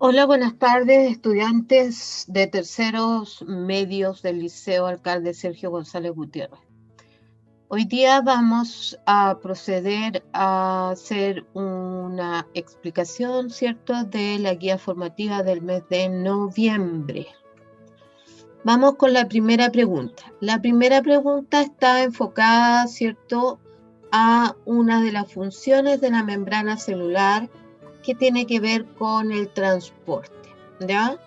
Hola, buenas tardes, estudiantes de terceros medios del Liceo Alcalde Sergio González Gutiérrez. Hoy día vamos a proceder a hacer una explicación, ¿cierto?, de la guía formativa del mes de noviembre. Vamos con la primera pregunta. La primera pregunta está enfocada, ¿cierto?, a una de las funciones de la membrana celular que tiene que ver con el transporte, ¿ya?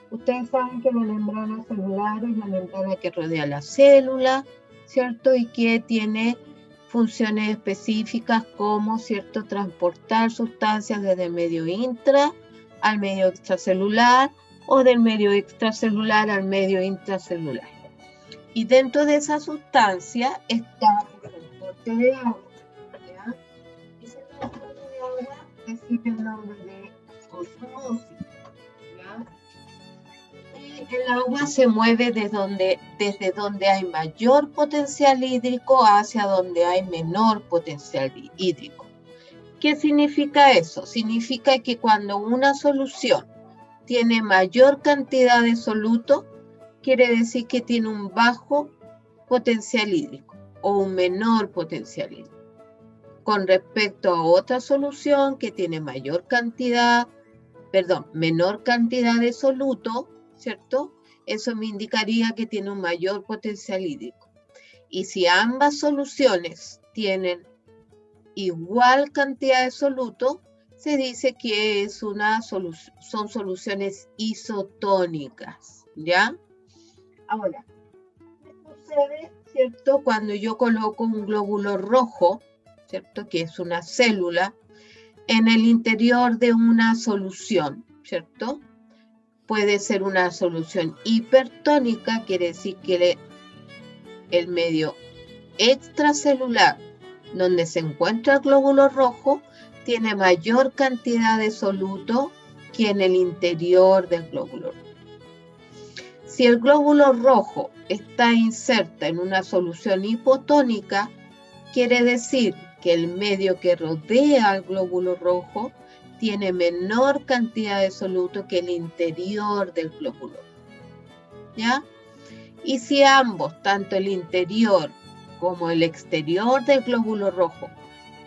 Ustedes saben que la membrana celular es la membrana que rodea la célula, ¿cierto? Y que tiene funciones específicas como, ¿cierto?, transportar sustancias desde el medio intra al medio extracelular o del medio extracelular al medio intracelular. Y dentro de esa sustancia está el transporte de agua, ¿ya? Ese transporte de agua recibe el nombre de osmosis, ¿ya? Y el agua se mueve desde donde hay mayor potencial hídrico hacia donde hay menor potencial hídrico. ¿Qué significa eso? Significa que cuando una solución tiene mayor cantidad de soluto, quiere decir que tiene un bajo potencial hídrico o un menor potencial hídrico. Con respecto a otra solución que tiene menor cantidad de soluto, ¿cierto? Eso me indicaría que tiene un mayor potencial hídrico. Y si ambas soluciones tienen igual cantidad de soluto, se dice que son soluciones isotónicas, ¿ya? Ahora, ¿qué sucede, cierto?, cuando yo coloco un glóbulo rojo, ¿cierto?, que es una célula, en el interior de una solución, ¿cierto? Puede ser una solución hipertónica, quiere decir que el medio extracelular, donde se encuentra el glóbulo rojo, tiene mayor cantidad de soluto que en el interior del glóbulo rojo. Si el glóbulo rojo está inserto en una solución hipotónica, quiere decir que el medio que rodea al glóbulo rojo tiene menor cantidad de soluto que el interior del glóbulo rojo, ¿ya? Y si ambos, tanto el interior como el exterior del glóbulo rojo,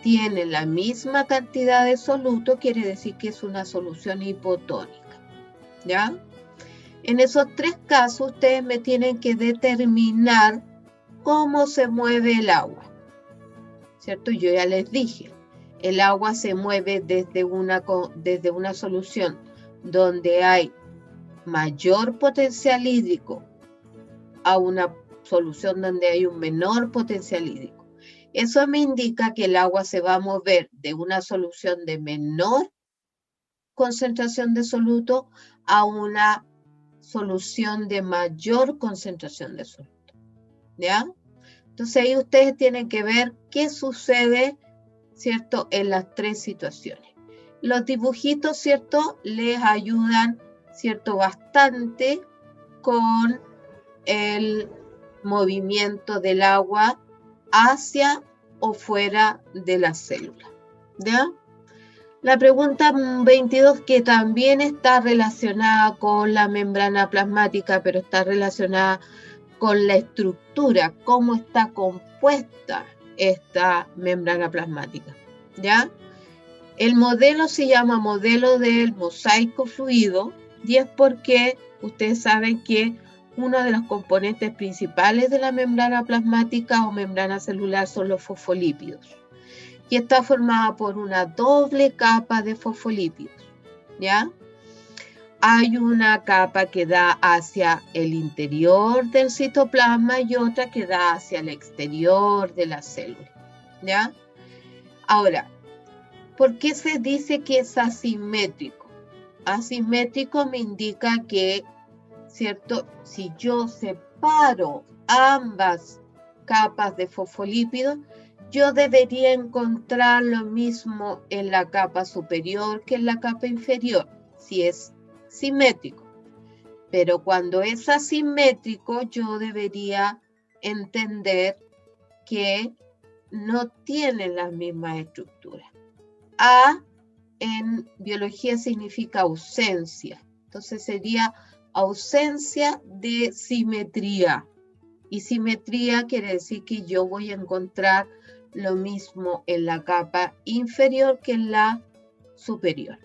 tienen la misma cantidad de soluto, quiere decir que es una solución hipotónica, ¿ya? En esos tres casos, ustedes me tienen que determinar cómo se mueve el agua, ¿cierto? Yo ya les dije, el agua se mueve desde una solución donde hay mayor potencial hídrico a una solución donde hay un menor potencial hídrico. Eso me indica que el agua se va a mover de una solución de menor concentración de soluto a una solución de mayor concentración de soluto, ¿ya? Entonces ahí ustedes tienen que ver qué sucede, ¿cierto?, en las tres situaciones. Los dibujitos, ¿cierto?, les ayudan, ¿cierto?, bastante con el movimiento del agua hacia o fuera de la célula, ¿ya? La pregunta 22, que también está relacionada con la membrana plasmática, pero está relacionada con la estructura, cómo está compuesta esta membrana plasmática, ¿ya? El modelo se llama modelo del mosaico fluido y es porque ustedes saben que uno de los componentes principales de la membrana plasmática o membrana celular son los fosfolípidos, y está formada por una doble capa de fosfolípidos, ¿ya? Hay una capa que da hacia el interior del citoplasma y otra que da hacia el exterior de la célula, ¿ya? Ahora, ¿por qué se dice que es asimétrico? Asimétrico me indica que, ¿cierto?, si yo separo ambas capas de fosfolípidos, yo debería encontrar lo mismo en la capa superior que en la capa inferior, si es simétrico. Pero cuando es asimétrico, yo debería entender que no tienen las mismas estructuras. A en biología significa ausencia. Entonces sería ausencia de simetría. Y simetría quiere decir que yo voy a encontrar lo mismo en la capa inferior que en la superior.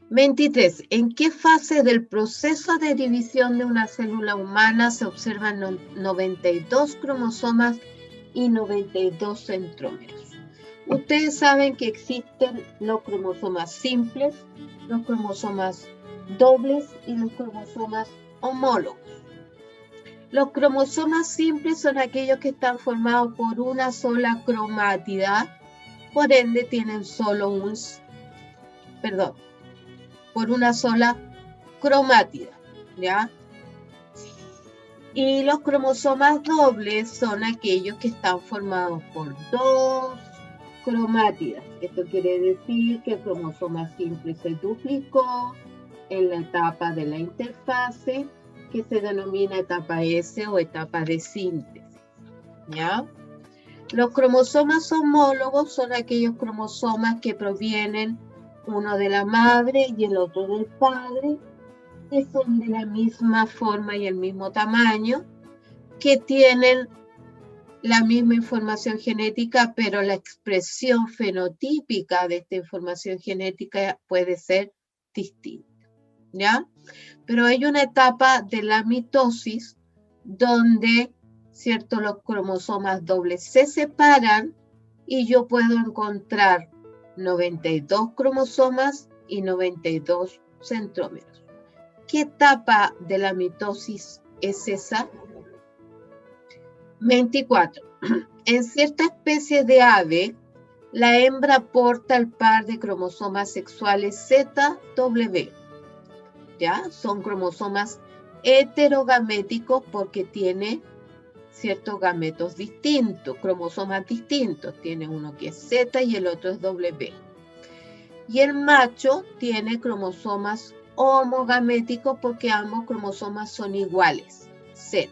23. ¿En qué fase del proceso de división de una célula humana se observan 92 cromosomas y 92 centrómeros? Ustedes saben que existen los cromosomas simples, los cromosomas dobles y los cromosomas homólogos. Los cromosomas simples son aquellos que están formados por una sola cromátida, por ende tienen solo por una sola cromátida, ¿ya? Y los cromosomas dobles son aquellos que están formados por dos cromátidas. Esto quiere decir que el cromosoma simple se duplicó en la etapa de la interfase, que se denomina etapa S o etapa de síntesis, ¿ya? Los cromosomas homólogos son aquellos cromosomas que provienen uno de la madre y el otro del padre, que son de la misma forma y el mismo tamaño, que tienen la misma información genética, pero la expresión fenotípica de esta información genética puede ser distinta, ¿ya? Pero hay una etapa de la mitosis donde, ¿cierto?, los cromosomas dobles se separan y yo puedo encontrar 92 cromosomas y 92 centrómeros. ¿Qué etapa de la mitosis es esa? 24. En cierta especie de ave, la hembra porta el par de cromosomas sexuales ZW. ¿Ya? Son cromosomas heterogaméticos porque tiene ciertos gametos distintos, cromosomas distintos. Tiene uno que es Z y el otro es W. Y el macho tiene cromosomas homogaméticos porque ambos cromosomas son iguales, Z.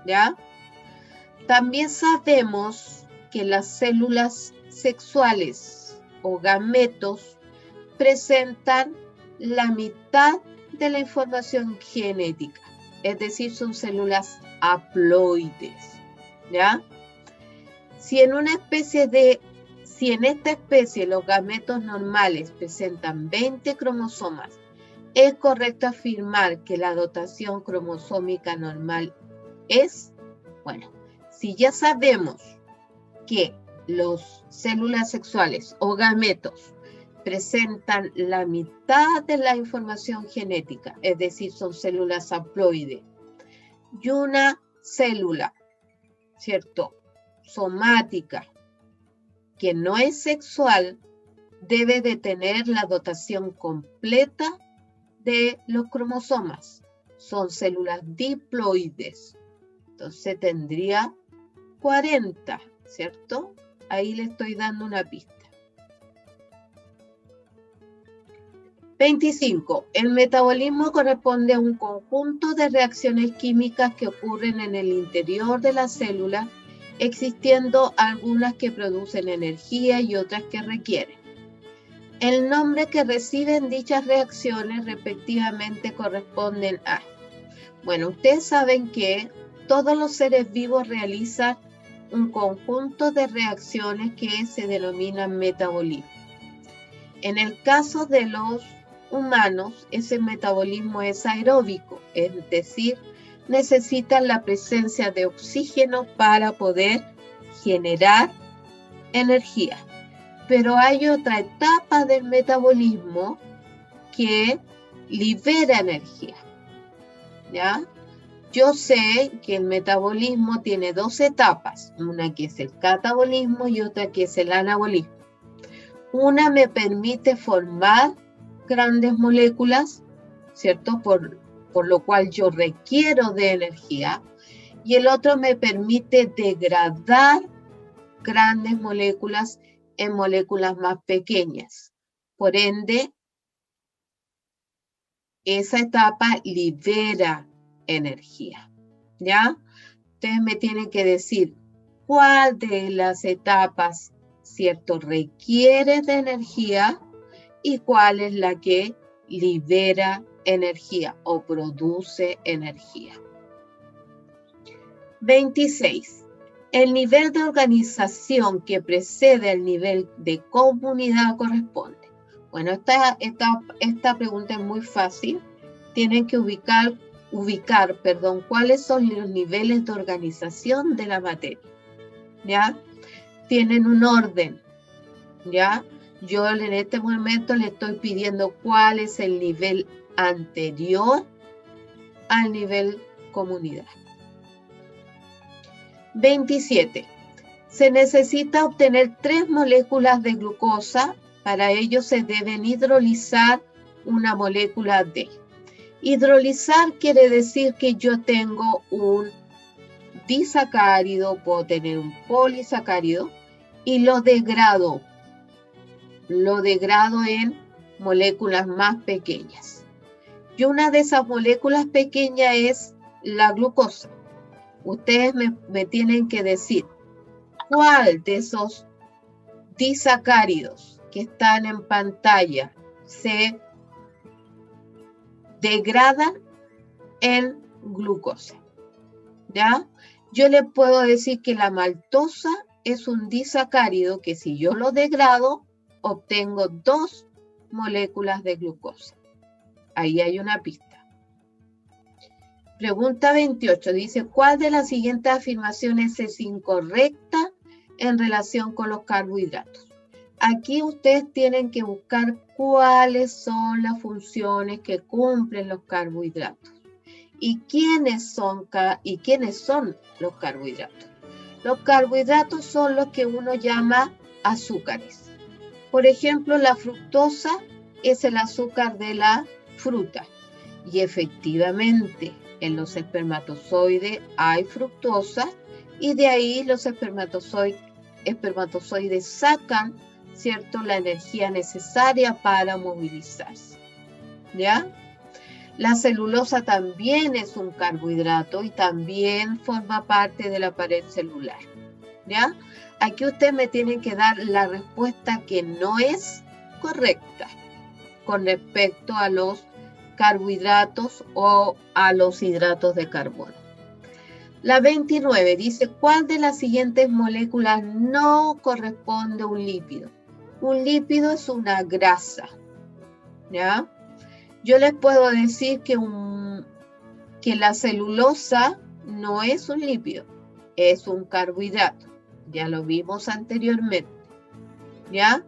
¿Ya? También sabemos que las células sexuales o gametos presentan la mitad de la información genética, es decir, son células haploides, ¿ya? Si en esta especie los gametos normales presentan 20 cromosomas, es correcto afirmar que la dotación cromosómica normal es, bueno, si ya sabemos que las células sexuales o gametos presentan la mitad de la información genética, es decir, son células haploides, y una célula, ¿cierto?, somática, que no es sexual, debe de tener la dotación completa de los cromosomas. Son células diploides. Entonces tendría 40, ¿cierto? Ahí le estoy dando una pista. 25. El metabolismo corresponde a un conjunto de reacciones químicas que ocurren en el interior de la célula, existiendo algunas que producen energía y otras que requieren. El nombre que reciben dichas reacciones respectivamente corresponden a... Bueno, ustedes saben que todos los seres vivos realizan un conjunto de reacciones que se denominan metabolismo. En el caso de los humanos, ese metabolismo es aeróbico, es decir, necesitan la presencia de oxígeno para poder generar energía. Pero hay otra etapa del metabolismo que libera energía, ¿ya? Yo sé que el metabolismo tiene dos etapas, una que es el catabolismo y otra que es el anabolismo. Una me permite formar grandes moléculas, ¿cierto? Por lo cual yo requiero de energía. y el otro me permite degradar grandes moléculas en moléculas más pequeñas. Por ende, esa etapa libera energía, ¿ya? Ustedes me tienen que decir cuál de las etapas, ¿cierto?, requiere de energía y cuál es la que libera energía o produce energía. 26. El nivel de organización que precede al nivel de comunidad corresponde. Bueno, esta pregunta es muy fácil. Tienen que ubicar, cuáles son los niveles de organización de la materia. ¿Ya? Tienen un orden. ¿Ya? Yo en este momento le estoy pidiendo cuál es el nivel anterior al nivel comunidad. 27. Se necesita obtener 3 moléculas de glucosa. Para ello se deben hidrolizar una molécula D. Hidrolizar quiere decir que yo tengo un disacárido, puedo tener un polisacárido y lo degrado en moléculas más pequeñas. Y una de esas moléculas pequeñas es la glucosa. Ustedes me tienen que decir cuál de esos disacáridos que están en pantalla se degradan en glucosa. ¿Ya? Yo les puedo decir que la maltosa es un disacárido que si yo lo degrado, obtengo 2 moléculas de glucosa. Ahí hay una pista. Pregunta 28. Dice, ¿cuál de las siguientes afirmaciones es incorrecta en relación con los carbohidratos? Aquí ustedes tienen que buscar cuáles son las funciones que cumplen los carbohidratos. ¿Y quiénes son los carbohidratos? Los carbohidratos son los que uno llama azúcares. Por ejemplo, la fructosa es el azúcar de la fruta. Y efectivamente, en los espermatozoides hay fructosa y de ahí los espermatozoides sacan, ¿cierto?, la energía necesaria para movilizarse. ¿Ya? La celulosa también es un carbohidrato y también forma parte de la pared celular. ¿Ya? Aquí ustedes me tienen que dar la respuesta que no es correcta con respecto a los carbohidratos o a los hidratos de carbono. La 29 dice, ¿cuál de las siguientes moléculas no corresponde a un lípido? Un lípido es una grasa. ¿Ya? Yo les puedo decir que la celulosa no es un lípido, es un carbohidrato. Ya lo vimos anteriormente. ¿Ya?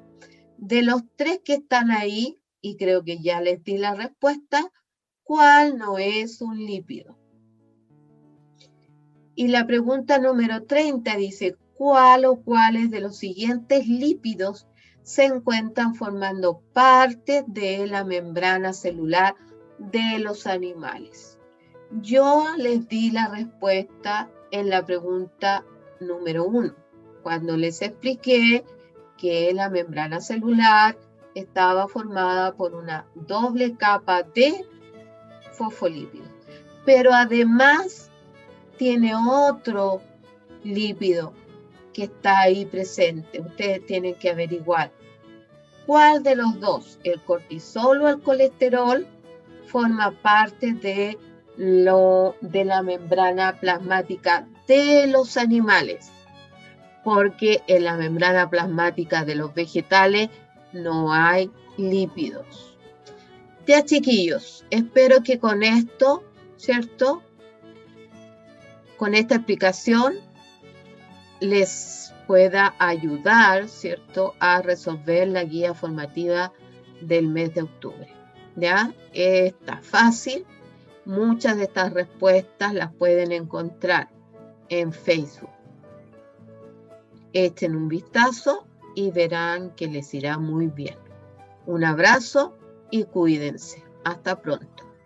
De los 3 que están ahí, y creo que ya les di la respuesta, ¿cuál no es un lípido? Y la pregunta número 30 dice, ¿cuál o cuáles de los siguientes lípidos se encuentran formando parte de la membrana celular de los animales? Yo les di la respuesta en la pregunta número 1, cuando les expliqué que la membrana celular estaba formada por una doble capa de fosfolípidos. Pero además tiene otro lípido que está ahí presente. Ustedes tienen que averiguar cuál de los dos, el cortisol o el colesterol, forma parte de la membrana plasmática de los animales. Porque en la membrana plasmática de los vegetales no hay lípidos. Ya, chiquillos, espero que con esto, ¿cierto?, con esta explicación les pueda ayudar, ¿cierto?, a resolver la guía formativa del mes de octubre. ¿Ya? Está fácil. Muchas de estas respuestas las pueden encontrar en Facebook. Echen un vistazo y verán que les irá muy bien. Un abrazo y cuídense. Hasta pronto.